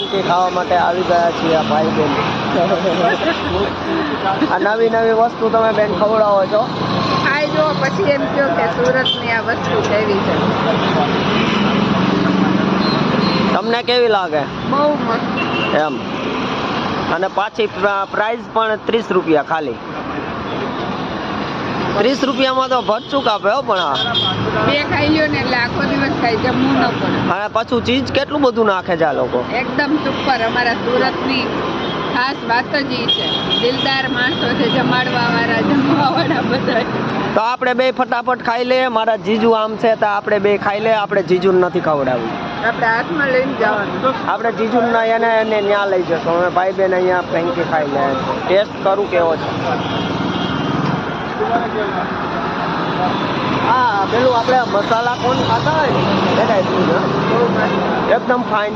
ફ્રેન્કી ખાવા માટે આવી ગયા છીએ આ ભાઈ બેન. આ નવી નવી વસ્તુ તમે બેન ખવડાવો છો? ખાઈ જો પછી એમ કહો કે સુરતની આ વસ્તુ કેવી છે. તમને કેવી લાગે? બહુ મસ્ત એમ. અને પાછી પ્રાઇસ પણ 30 રૂપિયા ખાલી. 30 રૂપિયામાં તો ભરચુક આપે હો. પણ બે ખાઈ લ્યો ને એટલે આખો દિવસ ખાઈ જમવું ન પડે. અને પાછું ચીજ કેટલું બધું નાખે છે આ લોકો. એકદમ સુપર. અમારા સુરતની ખાસ વાત જ એ છે. દિલદાર માણસો છે, જમાડવા વાળા, જમવા વાળા બધા. તો આપણે બે ફટાફટ ખાઈ લે. મારા જીજુ આમ છે તો આપણે બે ખાઈ લે. આપણે જીજુ નથી ખવડાવ્યું. આપણે હાથમાં લઈને જવાનું. આપણે જીજુ એને ત્યાં લઈ જશો. અમે ભાઈ બેન અહીંયા ફ્રેન્કી ખાઈ લે. ટેસ્ટ કરું કેવો છે. હા પેલું આપણે મસાલા કોણ ખાતા હોય ને એકદમ ફાઇન.